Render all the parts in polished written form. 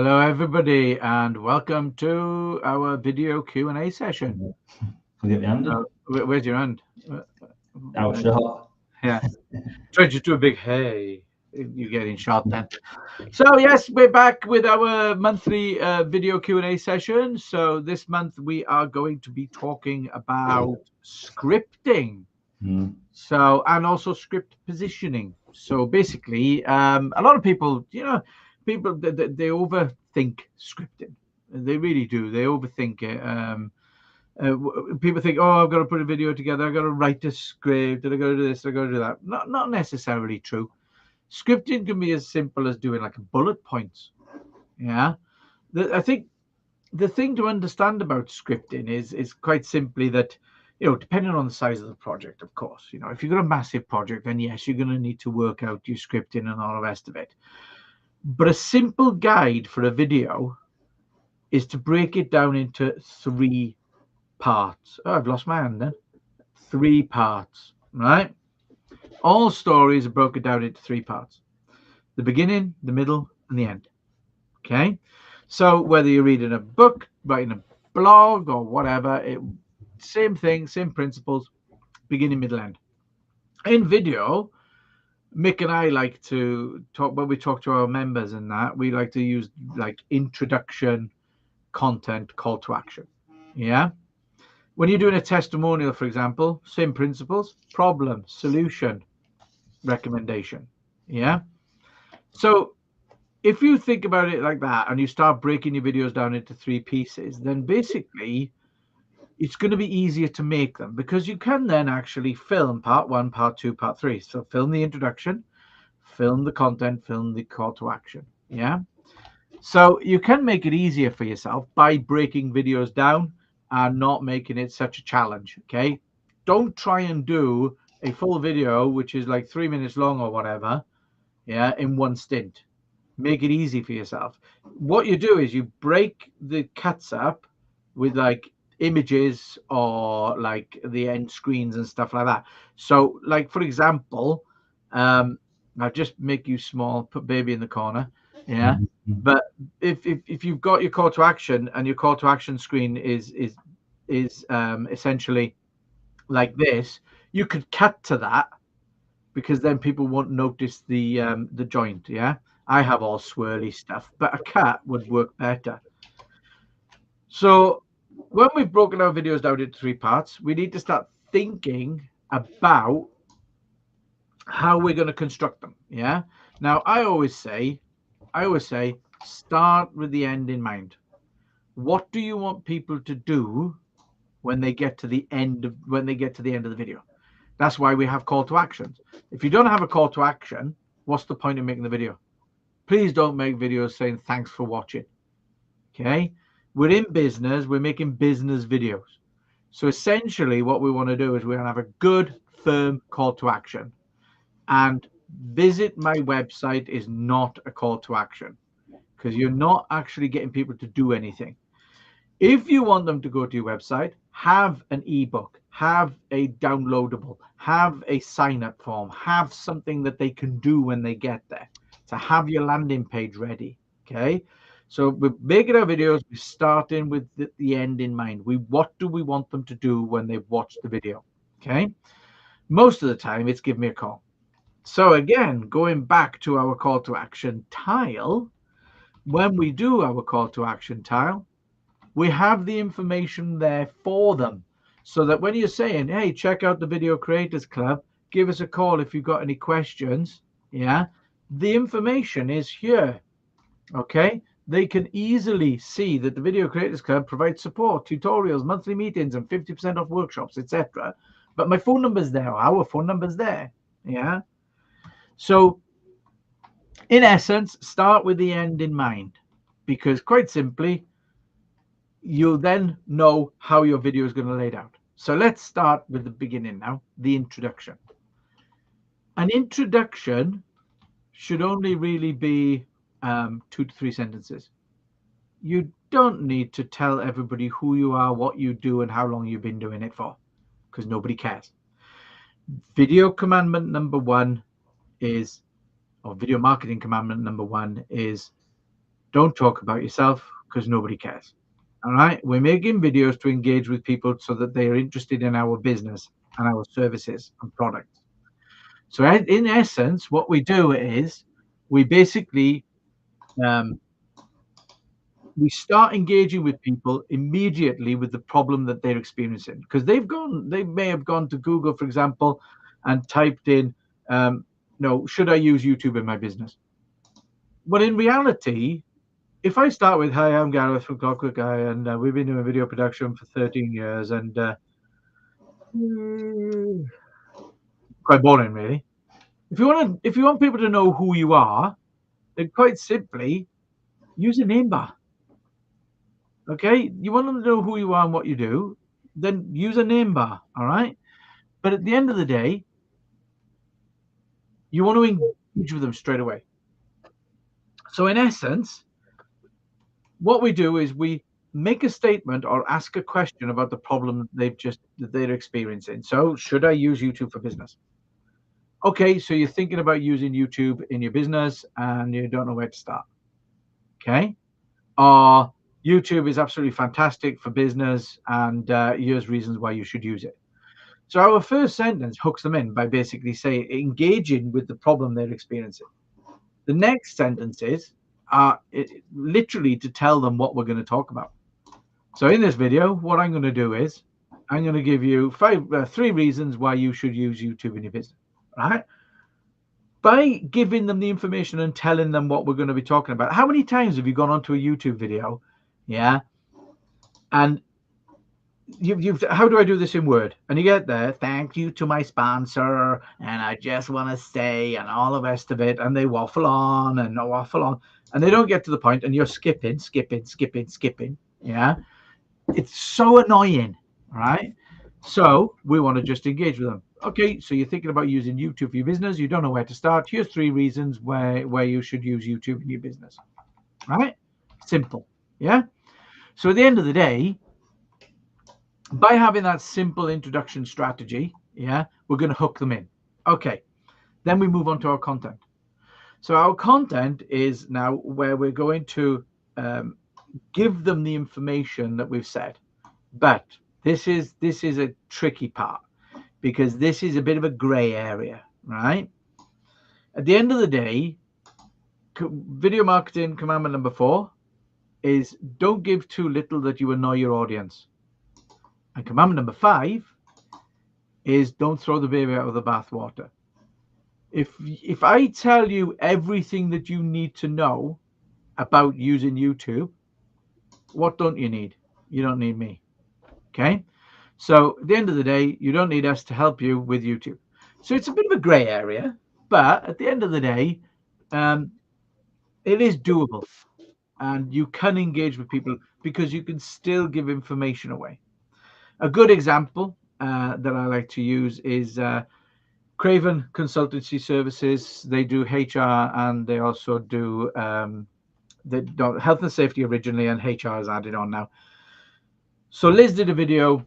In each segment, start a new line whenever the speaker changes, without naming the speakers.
Hello, everybody, and welcome to our video Q&A session.
Can we get the hand in?
Where's your hand?
Out shot.
Yeah. Try to do a big hey. You're getting shot then. So, yes, we're back with our monthly video Q&A session. So this month we are going to be talking about scripting. So, and also script positioning. So basically, a lot of people, people they overthink scripting. They really do. They overthink it. People think, oh, I've got to put a video together. I've got to write a script. And I've got to do this. I've got to do that. Not necessarily true. Scripting can be as simple as doing like bullet points. Yeah. I think the thing to understand about scripting is quite simply that, depending on the size of the project, of course, if you've got a massive project, then yes, you're going to need to work out your scripting and all the rest of it. But a simple guide for a video is to break it down into 3 parts. Oh, I've lost my hand then. 3 parts, right? All stories are broken down into 3 parts: the beginning, the middle, and the end. Okay. So whether you're reading a book, writing a blog, or whatever, same thing, same principles, beginning, middle, end. In video, Mick and I like to talk, when we talk to our members and that, we like to use like introduction, content, call to action. Yeah. When you're doing a testimonial, for example, same principles: problem, solution, recommendation. Yeah. So if you think about it like that and you start breaking your videos down into 3 pieces, then basically it's going to be easier to make them, because you can then actually film part 1, part 2, part 3. So film the introduction, film the content, film the call to action. Yeah. So you can make it easier for yourself by breaking videos down and not making it such a challenge. Okay. Don't try and do a full video, which is like 3 minutes long or whatever, yeah, in one stint. Make it easy for yourself. What you do is you break the cuts up with like images or like the end screens and stuff like that. So like, for example, I'll just make you small, put baby in the corner. Yeah. But if you've got your call to action and your call to action screen is essentially like this, you could cut to that, because then people won't notice the joint. Yeah. I have all swirly stuff, but a cat would work better. So when we've broken our videos down into 3 parts, we need to start thinking about how we're going to construct them. Yeah. Now I always say, start with the end in mind. What do you want people to do when they get to the end of the video? That's why we have call to actions. If you don't have a call to action, what's the point of making the video? Please don't make videos saying thanks for watching. Okay. We're in business. We're making business videos. So essentially what we want to do is we're going to have a good, firm call to action. And visit my website is not a call to action, because you're not actually getting people to do anything. If you want them to go to your website, have an ebook, have a downloadable, have a sign up form, have something that they can do when they get there, to have your landing page ready. Okay. So we're making our videos, we're starting with the end in mind. What do we want them to do when they've watched the video? Okay. Most of the time it's give me a call. So again, going back to our call to action tile, when we do our call to action tile, we have the information there for them, so that when you're saying, hey, check out the Video Creators Club, give us a call if you've got any questions. Yeah. The information is here. Okay. They can easily see that the Video Creators Club provides support, tutorials, monthly meetings, and 50% off workshops, etc. But my phone number's there. Our phone number's there. Yeah. So in essence, start with the end in mind, because quite simply, you'll then know how your video is going to lay it out. So let's start with the beginning now, the introduction. An introduction should only really be 2 to 3 sentences. You don't need to tell everybody who you are, what you do, and how long you've been doing it for, because nobody cares. Video commandment number 1 is, or video marketing commandment number 1 is, Don't talk about yourself because nobody cares. All right. We're making videos to engage with people so that they are interested in our business and our services and products. So, in essence, what we do is we basically um, we start engaging with people immediately with the problem that they're experiencing because they may have gone to Google, for example, and typed in, should I use YouTube in my business? But in reality, if I start with, hi, I'm Gareth from Clockwork Guy, and we've been doing video production for 13 years, and quite boring, really. If you want people to know who you are, then quite simply use a name bar. Okay, you want them to know who you are and what you do, then use a name bar. All right, but at the end of the day, you want to engage with them straight away. So in essence, what we do is we make a statement or ask a question about the problem that they're experiencing. So, should I use YouTube for business? Okay, so you're thinking about using YouTube in your business and you don't know where to start. Okay, or YouTube is absolutely fantastic for business, and here's reasons why you should use it. So our first sentence hooks them in by basically saying engaging with the problem they're experiencing. The next sentences are literally to tell them what we're going to talk about. So in this video, what I'm going to do is I'm going to give you three reasons why you should use YouTube in your business. Right? By giving them the information and telling them what we're going to be talking about. How many times have you gone onto a YouTube video? Yeah. And how do I do this in Word? And you get there, thank you to my sponsor, and I just want to say, and all the rest of it, and they waffle on, and they don't get to the point, and you're skipping. Yeah, it's so annoying, right? So we want to just engage with them. Okay, so you're thinking about using YouTube for your business. You don't know where to start. Here's three reasons where you should use YouTube in your business. Right? Simple. Yeah. So at the end of the day, by having that simple introduction strategy, yeah, we're going to hook them in. Okay, then we move on to our content. So our content is now where we're going to give them the information that we've said. But this is a tricky part because this is a bit of a gray area, right? At the end of the day, video marketing commandment number 4 is don't give too little that you annoy your audience. And commandment number 5 is don't throw the baby out with the bathwater. If I tell you everything that you need to know about using YouTube, what don't you need? You don't need me. Okay? So at the end of the day, you don't need us to help you with YouTube. So it's a bit of a gray area, but at the end of the day, it is doable. And you can engage with people because you can still give information away. A good example that I like to use is Craven Consultancy Services. They do HR and they also do health and safety originally, and HR is added on now. So Liz did a video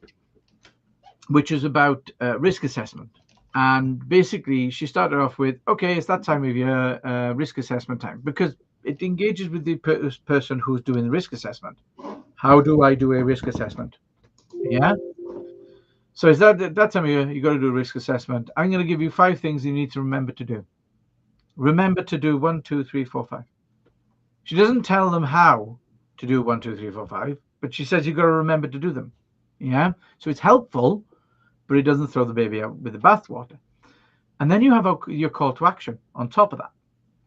which is about risk assessment. And basically, she started off with, okay, it's that time of year, risk assessment time, because it engages with the person who's doing the risk assessment. How do I do a risk assessment? Yeah. So is that time of year, you got to do a risk assessment. I'm going to give you 5 things you need to remember to do. Remember to do 1, 2, 3, 4, 5. She doesn't tell them how to do 1, 2, 3, 4, 5, but she says you've got to remember to do them. Yeah. So it's helpful, but it doesn't throw the baby out with the bathwater. And then you have your call to action on top of that.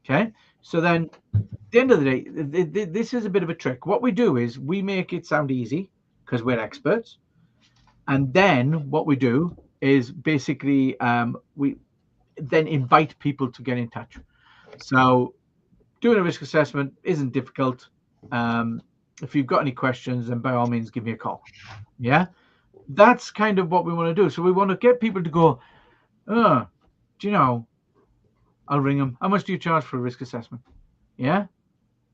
Okay. So then at the end of the day, this is a bit of a trick. What we do is we make it sound easy because we're experts. And then what we do is basically we then invite people to get in touch. So doing a risk assessment isn't difficult. If you've got any questions, then by all means, give me a call. Yeah, that's kind of what we want to do. So we want to get people to go, oh, do you know, I'll ring them. How much do you charge for a risk assessment? Yeah,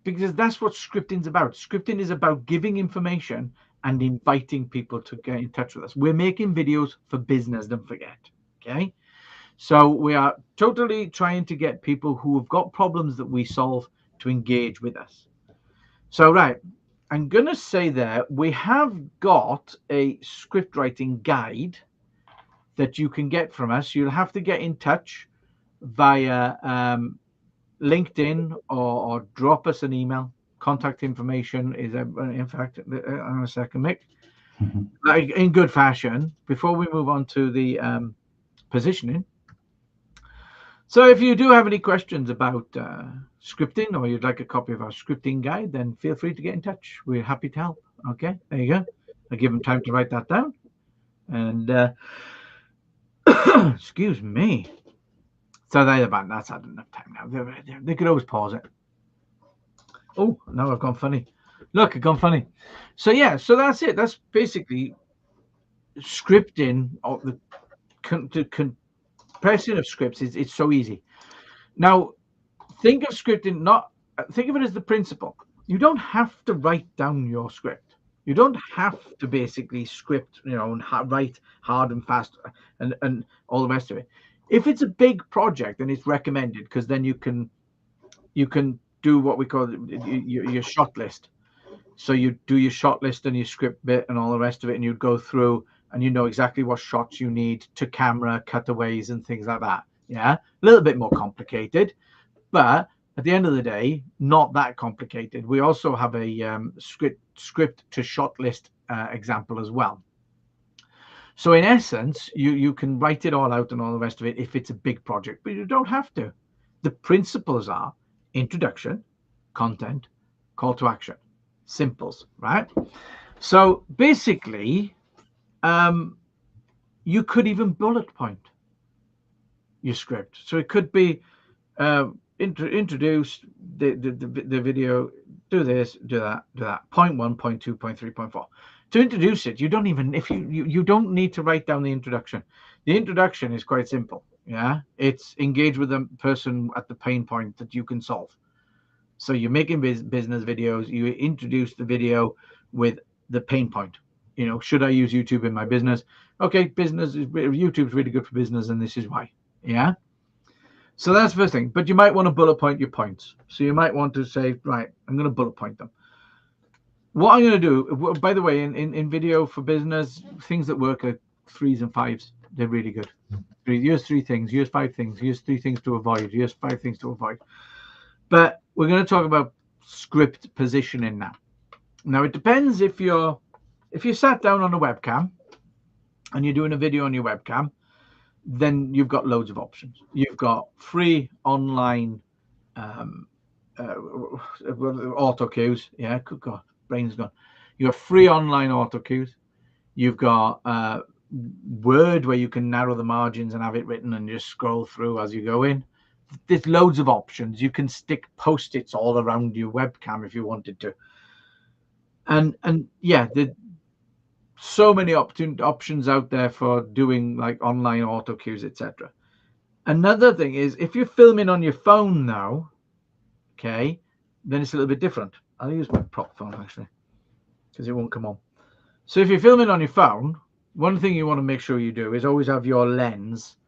because that's what scripting is about. Scripting is about giving information and inviting people to get in touch with us. We're making videos for business, don't forget. Okay. So we are totally trying to get people who have got problems that we solve to engage with us. So, right, I'm going to say there, we have got a script writing guide that you can get from us. You'll have to get in touch via LinkedIn or drop us an email. Contact information is, in fact, on a second, Mick, like in good fashion, before we move on to the positioning. So if you do have any questions about scripting, or you'd like a copy of our scripting guide, then feel free to get in touch. We're happy to help. Okay, there you go. I give them time to write that down. And excuse me. So that's had enough time now. They could always pause it. Oh, now I've gone funny. Look, I've gone funny. So yeah, so that's it. That's basically scripting, or the compressing of scripts. It's so easy. Now, think of scripting, think of it as the principle. You don't have to write down your script. You don't have to basically script, and write hard and fast and all the rest of it. If it's a big project, then it's recommended, because then you can do what we call your shot list. So you do your shot list and your script bit and all the rest of it, and you go through and you know exactly what shots you need to camera, cutaways, and things like that. Yeah, a little bit more complicated, but at the end of the day, not that complicated. We also have a script to shot list example as well. So in essence, you can write it all out and all the rest of it if it's a big project, but you don't have to. The principles are introduction, content, call to action, simples, right? So basically, you could even bullet point your script. So it could be introduce the video, do this, do that. Point 1, point 2, point 3, point 4. To introduce it, you don't even, if you don't need to write down the introduction. The introduction is quite simple. Yeah, it's engage with the person at the pain point that you can solve. So you're making business videos. You introduce the video with the pain point. Should I use YouTube in my business? Okay, YouTube's really good for business, and this is why. Yeah. So that's the first thing. But you might want to bullet point your points. So you might want to say, right, I'm going to bullet point them. What I'm going to do, by the way, in video for business, things that work are 3s and 5s. They're really good. Use 3 things, use 5 things, use 3 things to avoid, use 5 things to avoid. But we're going to talk about script positioning now. Now, it depends if you sat down on a webcam and you're doing a video on your webcam, then you've got loads of options. You've got free online auto cues. Yeah, good God, brain's gone. You have free online auto cues. You've got Word, where you can narrow the margins and have it written and just scroll through as you go in. There's loads of options. You can stick post-its all around your webcam if you wanted to. And yeah, there's so many options out there for doing like online auto cues, etc. Another thing is, if you're filming on your phone now, okay, then it's a little bit different. I'll use my prop phone actually, because it won't come on. So if you're filming on your phone, one thing you want to make sure you do is always have your lens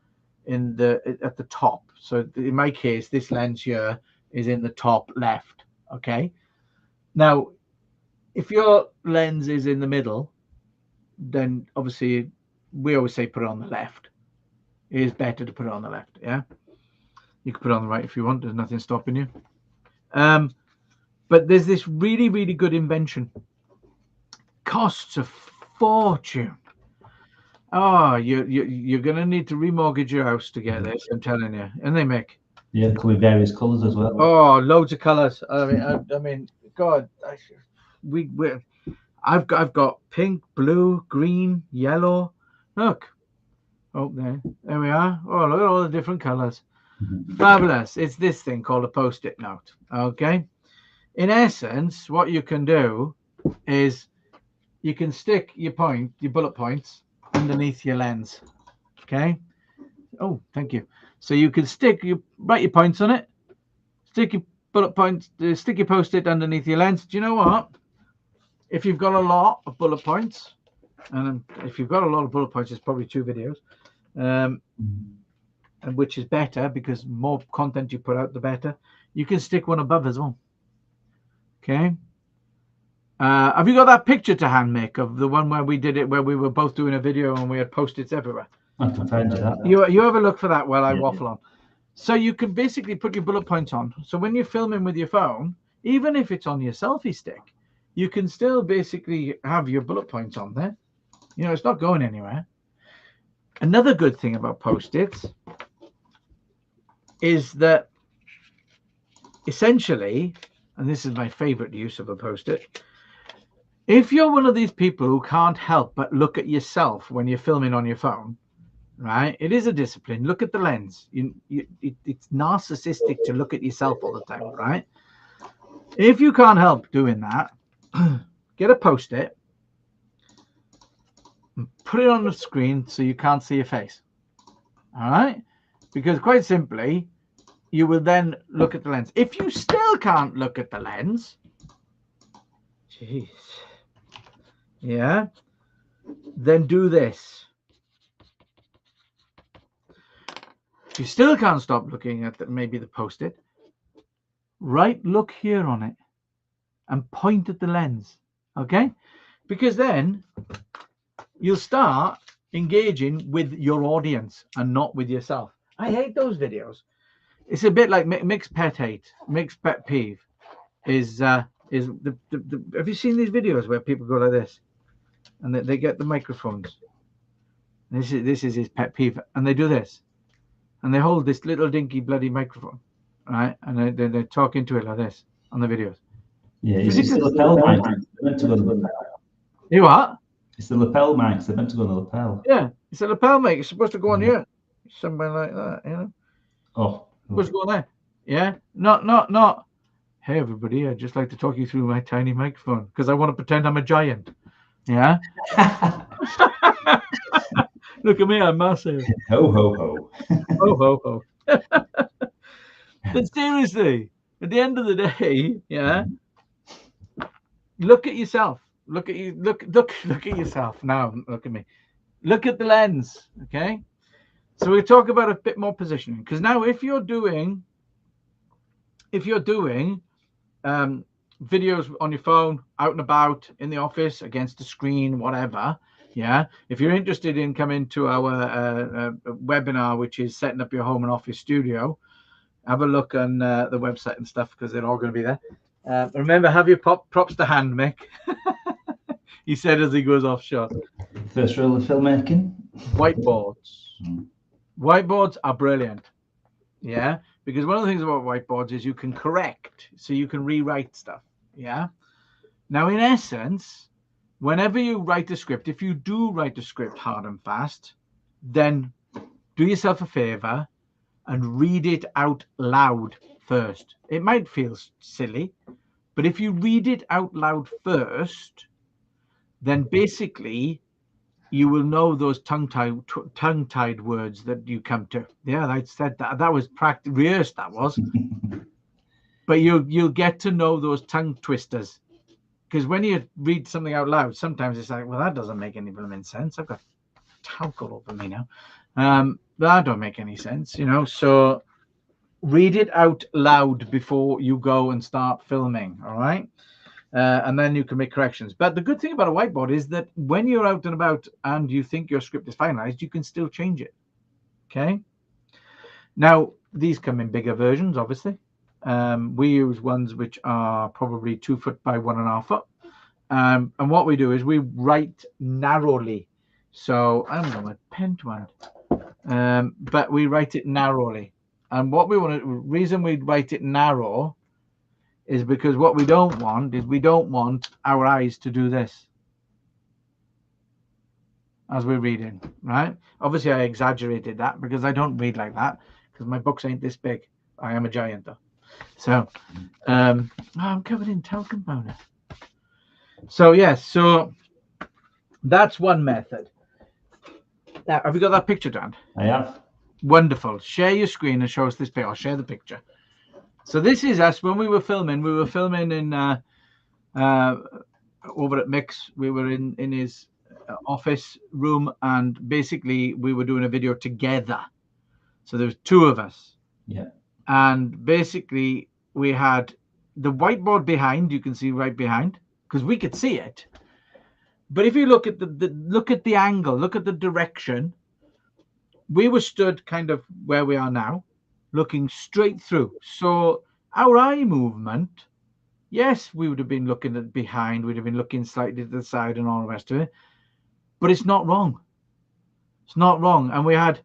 at the top. So in my case, this lens here is in the top left. Okay. Now, if your lens is in the middle, then obviously we always say put it on the left. It is better to put it on the left. Yeah. You can put it on the right if you want. There's nothing stopping you. But there's this really, really good invention. Costs a fortune. Oh, you're going to need to remortgage your house to get this, I'm telling you. And they make.
Yeah, it could be various colours as well.
Oh, loads of colours. I mean, God, I've got pink, blue, green, yellow. Look. Oh, there we are. Oh, look at all the different colours. Fabulous. It's this thing called a post-it note. Okay. In essence, what you can do is you can stick your bullet points underneath your lens. Okay. Oh, thank you. So you can write your points on it, stick your bullet points, stick your post-it underneath your lens. Do you know what? If you've got a lot of bullet points, and if you've got a lot of bullet points, it's probably 2 videos, and which is better, because more content you put out, the better. You can stick one above as well. Okay. Have you got that picture to hand, Mick, of the one where we did it, where we were both doing a video and we had Post-its everywhere?
I can find you that.
You have a look for that while I
Yeah.
waffle on. So you can basically put your bullet points on. So when you're filming with your phone, even if it's on your selfie stick, you can still basically have your bullet points on there. You know, it's not going anywhere. Another good thing about Post-its is that essentially, and this is my favorite use of a Post-it, if you're one of these people who can't help but look at yourself when you're filming on your phone, right? It is a discipline. Look at the lens. It's narcissistic to look at yourself all the time, right? If you can't help doing that, get a Post-it and put it on the screen so you can't see your face. All right? Because quite simply, you will then look at the lens. If you still can't look at the lens, jeez, yeah, then do this. If you still can't stop looking at maybe the Post-it, look here on it and point at the lens, okay? Because then you'll start engaging with your audience and not with yourself. I hate those videos. It's a bit like Mick's pet peeve is have you seen these videos where people go like this and they get the microphones? This is his pet peeve, and they do this and they hold this little dinky bloody microphone, right? And they're talking to it like this on the videos.
Yeah, it's the lapel mics. They're meant to go on the lapel.
You what?
It's the lapel mics. They're meant to go on the lapel.
Yeah, it's a lapel mic. It's supposed to go on here, something like that, you know.
Oh,
supposed to go on there. Yeah, not. Hey everybody, I'd just like to talk you through my tiny microphone because I want to pretend I'm a giant. Yeah. Look at me, I'm massive.
Ho ho ho.
Ho ho ho. But seriously, at the end of the day, yeah, look at yourself. Look at you. Look at yourself now. Look at me. Look at the lens. Okay. So we talk about a bit more positioning, because now if you're doing videos on your phone, out and about, in the office, against the screen, whatever, yeah, if you're interested in coming to our webinar, which is setting up your home and office studio, have a look on the website and stuff, because they're all going to be there. Remember, have your props to hand, Mick. He said as he goes off shot.
First rule of filmmaking?
Whiteboards. Whiteboards are brilliant. Yeah, because one of the things about whiteboards is you can correct, so you can rewrite stuff. Yeah. Now, in essence, whenever you write a script, if you do write a script hard and fast, then do yourself a favor and read it out loud first. It might feel silly, but if you read it out loud first, then basically you will know those tongue-tied words that you come to. Yeah, I said that. That was rehearsed, that was. But you'll get to know those tongue twisters. Because when you read something out loud, sometimes it's like, well, that doesn't make any blooming sense. I've got talc all over me now. That don't make any sense, you know. So read it out loud before you go and start filming, all right? And then you can make corrections. But the good thing about a whiteboard is that when you're out and about and you think your script is finalized, you can still change it. Okay. Now, these come in bigger versions, obviously. We use ones which are probably 2 foot by 1.5 foot. And what we do is we write narrowly. So I don't know my pen to hand. But we write it narrowly. And what we want to, reason we write it narrow is because what we don't want is we don't want our eyes to do this as we're reading, right? Obviously, I exaggerated that because I don't read like that because my books ain't this big. I am a giant though. So, I'm covered in talcum powder. So yes, so that's one method. Now, have you got that picture, Dan?
I have.
Wonderful. Share your screen and show us this picture. I'll share the picture. So this is us when we were filming. We were filming in over at Mick's. We were in his office room, and basically we were doing a video together. So there was 2 of us.
Yeah.
And basically we had the whiteboard behind. You can see right behind, because we could see it. But if you look at look at the angle, look at the direction, we were stood kind of where we are now, looking straight through. So our eye movement, yes, we would have been looking at behind, we'd have been looking slightly to the side and all the rest of it, but it's not wrong. It's not wrong. And we had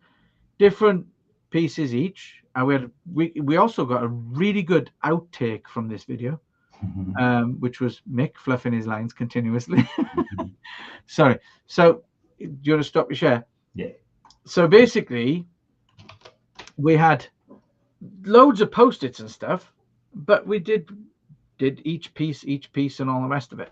different pieces each, and we also got a really good outtake from this video, which was Mick fluffing his lines continuously. Sorry. So do you want to stop your share?
Yeah.
So basically, we had loads of post-its and stuff, but we did each piece, and all the rest of it.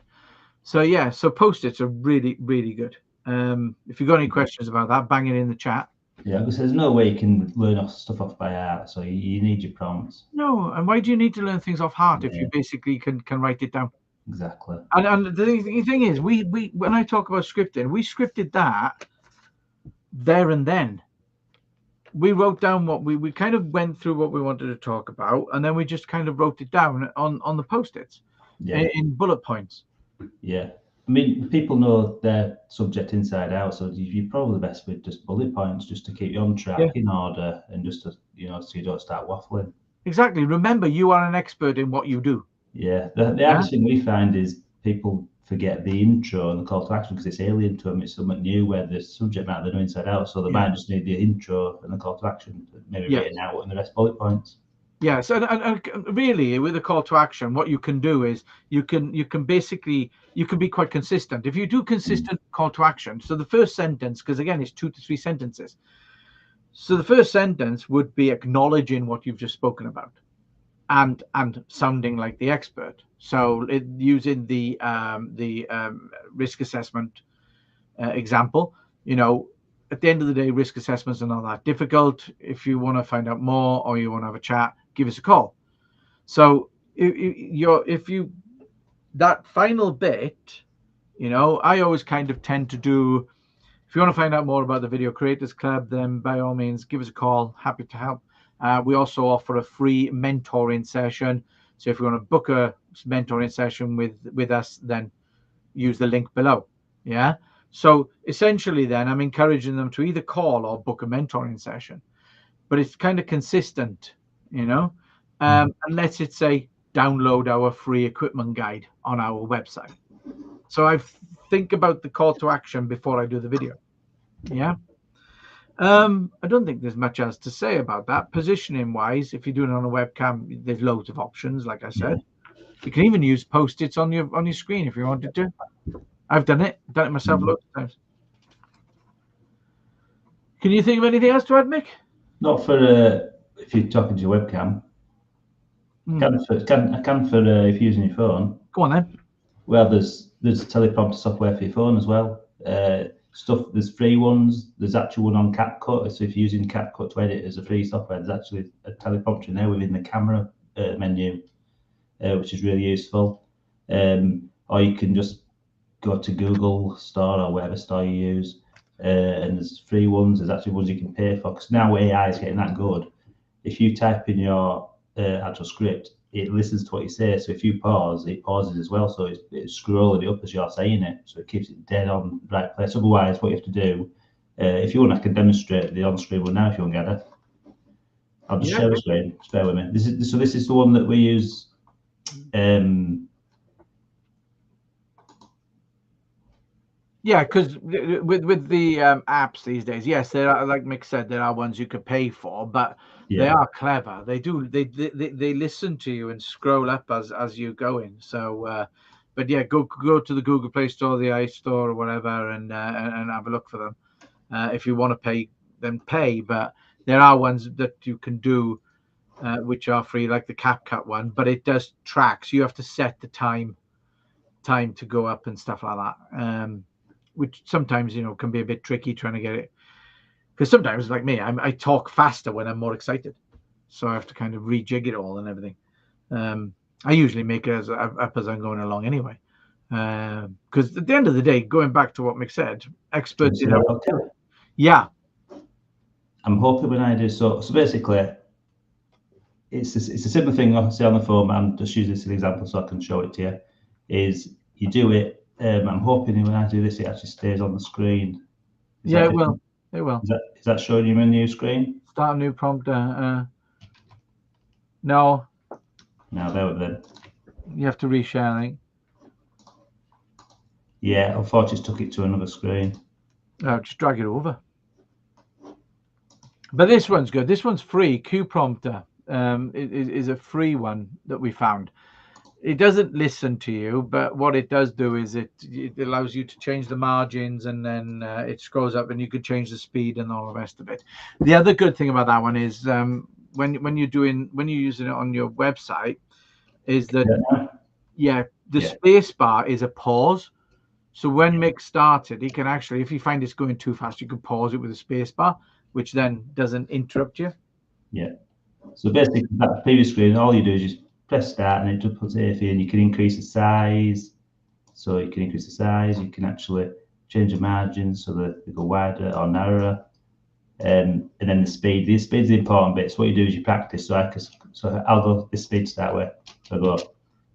So yeah, so post-its are really, really good. If you've got any questions about that, bang it in the chat.
Yeah, because there's no way you can learn stuff off by heart, so you need your prompts.
No, and why do you need to learn things off heart if you basically can write it down?
Exactly.
And the thing is, we when I talk about scripting, we scripted that there and then. We wrote down what we kind of went through what we wanted to talk about, and then we just kind of wrote it down on the post-its in bullet points.
Yeah. I mean, people know their subject inside out, so you're probably best with just bullet points just to keep you on track in order, and just to, so you don't start waffling.
Exactly. Remember, you are an expert in what you do.
Yeah. The hardest thing we find is people forget the intro and the call to action because it's alien to them. It's something new where the subject matter they know inside out, so they might just need the intro and the call to action, maybe written out, and the rest bullet points.
Yes, and really with a call to action, what you can do is you can basically be quite consistent. If you do consistent call to action, so the first sentence, because again it's 2 to 3 sentences. So the first sentence would be acknowledging what you've just spoken about, and sounding like the expert. So using the risk assessment example, at the end of the day, risk assessments are not that difficult. If you want to find out more or you want to have a chat, give us a call. So if you that final bit, I always kind of tend to do. If you want to find out more about the Video Creators Club, then by all means give us a call. Happy to help. We also offer a free mentoring session. So if you want to book a mentoring session with us, then use the link below. Yeah. So essentially then I'm encouraging them to either call or book a mentoring session, but it's kind of consistent, unless it's say download our free equipment guide on our website. So I think about the call to action before I do the video. Yeah. I don't think there's much else to say about that. Positioning wise, if you're doing it on a webcam, there's loads of options. Like I said, you can even use post-its on your screen if you wanted to. I've done it myself loads of times. Can you think of anything else to add, Mick?
Not for if you're talking to your webcam. I can for if you're using your phone.
Go on then.
Well, there's teleprompter software for your phone as well. There's free ones. There's actually one on CapCut. So if you're using CapCut to edit as a free software, there's actually a teleprompter in there within the camera menu, which is really useful. Or you can just go to Google Store or whatever store you use, and there's free ones. There's actually ones you can pay for, because now AI is getting that good. If you type in your actual script, it listens to what you say. So if you pause, it pauses as well. So it's scrolling it up as you're saying it. So it keeps it dead on the right place. Otherwise, what you have to do, if you want, I can demonstrate the on-screen one now if you want to get it. I'll just share the screen. Just bear with me. This is the one that we use.
Yeah, because with the apps these days, yes, there are, like Mick said, there are ones you could pay for, but they are clever. They listen to you and scroll up as you go in. So, but yeah, go to the Google Play Store, the iStore, or whatever, and have a look for them. If you want to pay, then pay. But there are ones that you can do which are free, like the CapCut one. But it does track, so you have to set the time to go up and stuff like that. Which sometimes can be a bit tricky trying to get it, because sometimes, like me, I talk faster when I'm more excited, so I have to kind of rejig it all and everything. I usually make it up as I'm going along anyway, because at the end of the day, going back to what Mick said, experts yeah,
I'm hoping when I do so basically it's a simple thing I say on the phone. I'm just using this as an example so I can show it to you. Is you do it. I'm hoping when I do this, it actually stays on the screen.
Yeah, it will. It will.
Is that showing you a new screen?
Start a new prompt. No.
No, there then.
You have to reshare, I think.
Yeah, unfortunately, took it to another screen.
Oh, just drag it over. But this one's good. This one's free. Q Prompter is a free one that we found. It doesn't listen to you, but what it does do is it allows you to change the margins, and then it scrolls up, and you could change the speed and all the rest of it. The other good thing about that one is when you're using it on your website, is that the space bar is a pause. So when Mick started, he can actually, if you find it's going too fast, you can pause it with a space bar, which then doesn't interrupt you.
Yeah. So basically, that previous screen, all you do is just press start, and it just puts it in. You can increase the size. So you can increase the size. You can actually change the margins so that they go wider or narrower. And then the speed. The speed's the important bit. So what you do is you practice. So I'll go this speed to start with. So I go,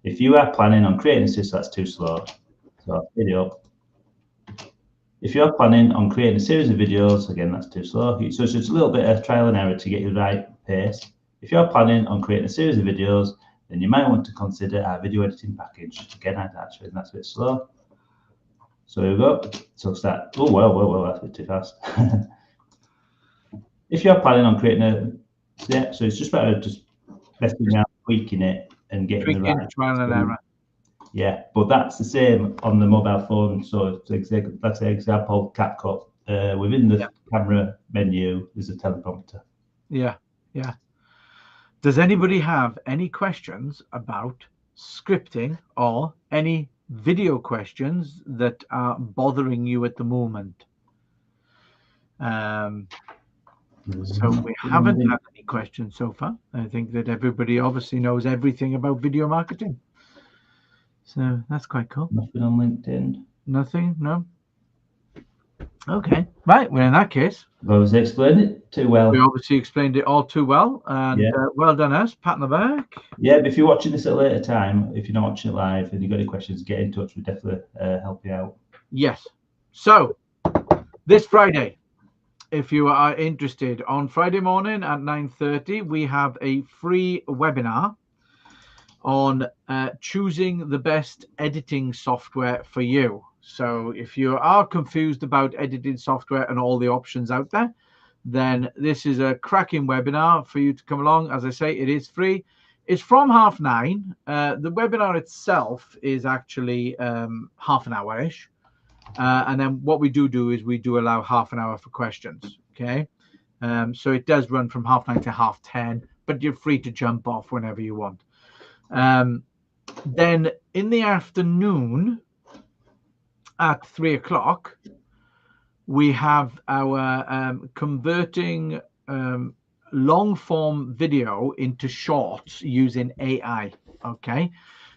if you are planning on creating a system that's too slow, so I'll speed it up. If you're planning on creating a series of videos, again, that's too slow. So it's just a little bit of trial and error to get you the right pace. If you're planning on creating a series of videos, then you might want to consider our video editing package. Again, that's a bit slow. So here we go. So start. Oh, well, that's a bit too fast. If you're planning on creating so it's just better just messing around, tweaking it, and getting the right
trial and error.
Yeah, but that's the same on the mobile phone. So that's an example, CapCut. Within the camera menu, there's a teleprompter.
Yeah. Does anybody have any questions about scripting or any video questions that are bothering you at the moment? So we haven't had any questions so far. I think that everybody obviously knows everything about video marketing. So that's quite cool.
Nothing on LinkedIn?
Nothing? No? Okay. Right. Well, in that case,
I've obviously explained it too well.
We obviously explained it all too well. And well done us. Pat on the back.
Yeah, but if you're watching this at a later time, if you're not watching it live and you've got any questions, get in touch. We'll definitely help you out.
Yes. So this Friday, if you are interested, on Friday morning at 9:30, we have a free webinar on choosing the best editing software for you. So if you are confused about editing software and all the options out there, then this is a cracking webinar for you to come along. As I say, it is free. It's from 9:30. The webinar itself is actually half an hour-ish. And then what we do is we do allow half an hour for questions. Okay. So it does run from 9:30 to 10:30, but you're free to jump off whenever you want. Then in the afternoon at 3 o'clock, we have our converting long form video into shorts using AI. Okay.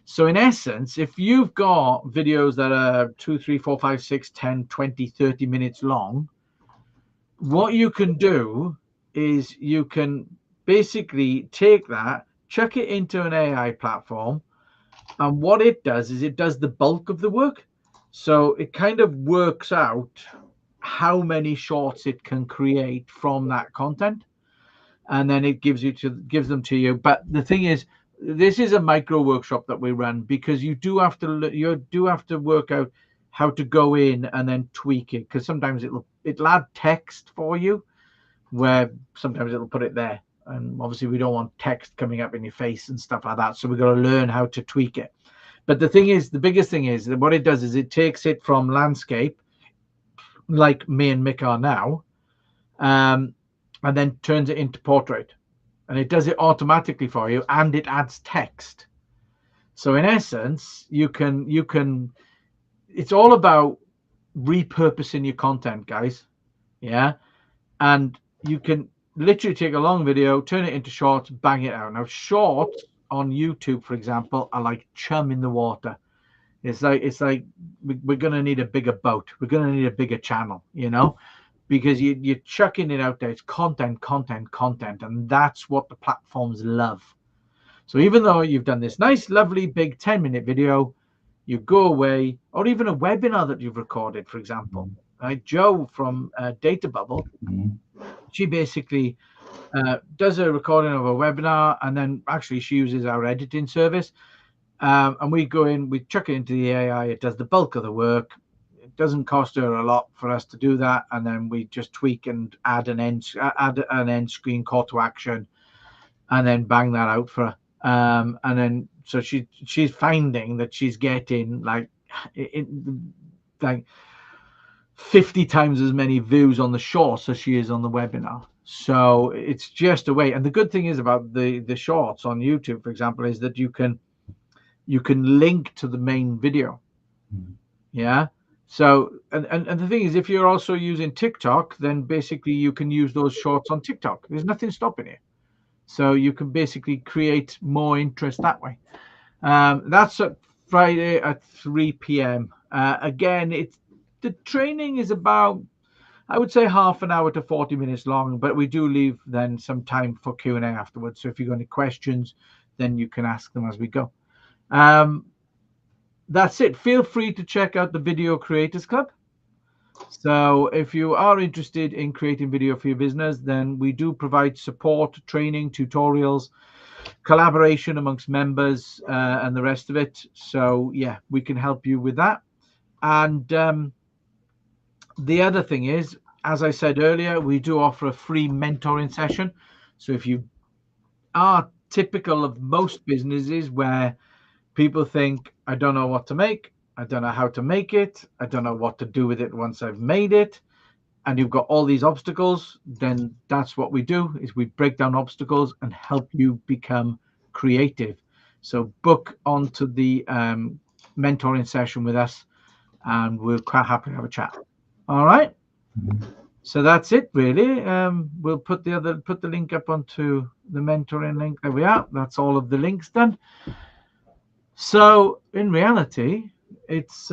So in essence, if you've got videos that are 2, 3, 4, 5, 6, 10, 20, 30 minutes long, what you can do is you can basically take that, chuck it into an AI platform, and what it does is it does the bulk of the work. So it kind of works out how many shorts it can create from that content, and then it gives them to you. But the thing is, this is a micro workshop that we run, because you do have to work out how to go in and then tweak it, because sometimes it'll add text for you, where sometimes it'll put it there, and obviously we don't want text coming up in your face and stuff like that, so we've got to learn how to tweak it. But the biggest thing is that what it does is it takes it from landscape, like me and Mick are now, and then turns it into portrait, and it does it automatically for you, and it adds text. So in essence, you can it's all about repurposing your content, guys. Yeah. And you can literally take a long video, turn it into shorts, bang it out. Now shorts on YouTube, for example, are like chum in the water. It's like we're going to need a bigger boat. We're going to need a bigger channel, because you're chucking it out there. It's content, and that's what the platforms love. So even though you've done this nice, lovely, big 10-minute video, You go away, or even a webinar that you've recorded, for example. Right? Joe from Data Bubble, she basically does a recording of a webinar, and then actually she uses our editing service. And we go in, we chuck it into the AI, it does the bulk of the work. It doesn't cost her a lot for us to do that, and then we just tweak and add an end screen call to action, and then bang that out for her. And then so she's finding that she's getting like 50 times as many views on the shorts as she is on the webinar. So it's just a way. And the good thing is about the shorts on YouTube, for example, is that you can link to the main video. Yeah. So and the thing is, if you're also using TikTok, then basically you can use those shorts on TikTok. There's nothing stopping you. So you can basically create more interest that way. That's at Friday at 3 p.m. Again, the training is about, I would say, half an hour to 40 minutes long, but we do leave then some time for Q&A afterwards. So if you've got any questions, then you can ask them as we go. That's it. Feel free to check out the Video Creators Club. So if you are interested in creating video for your business, then we do provide support, training, tutorials, collaboration amongst members, and the rest of it. So yeah, we can help you with that. And the other thing is, as I said earlier, we do offer a free mentoring session. So if you are typical of most businesses where people think, I don't know what to make, I don't know how to make it, I don't know what to do with it once I've made it, and you've got all these obstacles, then that's what we do, is we break down obstacles and help you become creative. So book onto the mentoring session with us, and we'll quite happily have a chat. All right. So that's it, really. We'll put the link up onto the mentoring link. There we are. That's all of the links done. So in reality, it's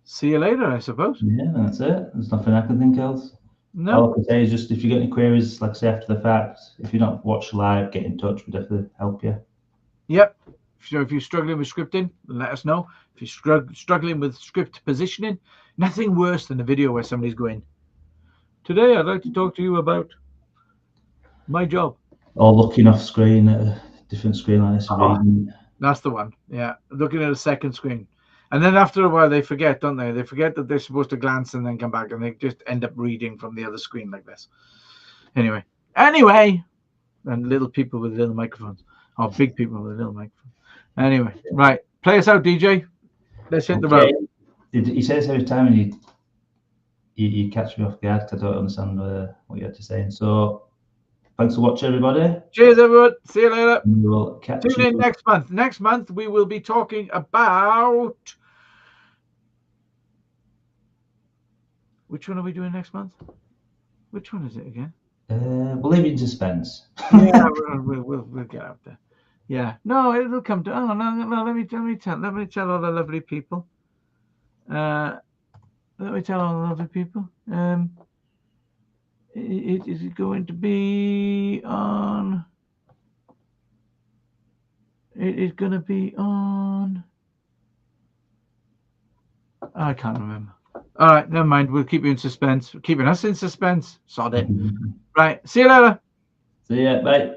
see you later, I suppose.
Yeah, that's it. There's nothing I can think else.
No.
All I can say is just if you get any queries, like I say, after the fact, if you're not watched live, get in touch. We'll definitely help you.
Yep. So if you're struggling with scripting, let us know. If you're struggling with script positioning, nothing worse than a video where somebody's going, today I'd like to talk to you about my job.
Or looking off screen at a different screen like this. Reading.
That's the one. Yeah. Looking at a second screen. And then after a while, they forget, don't they? They forget that they're supposed to glance and then come back, and they just end up reading from the other screen like this. Anyway. And little people with little microphones. Or big people with little microphones. Anyway, right. Play us out, DJ. Let's hit the road.
He says every time, and you catch me off guard because I don't understand what you had to say. So thanks for watching, everybody.
Cheers, everyone. See you later.
We will catch
Tune in next month. Next month, we will be talking about... Which one are we doing next month? Which one is it again?
We'll leave it in suspense.
Yeah, we'll get out there. Yeah. No, it'll come to... Oh, no, let me tell all the lovely people. Let me tell all the lovely people. It is going to be on... It is going to be on... I can't remember. All right, never mind. We'll keep you in suspense. Keeping us in suspense. Sod it. Right. See you later.
See ya. Bye.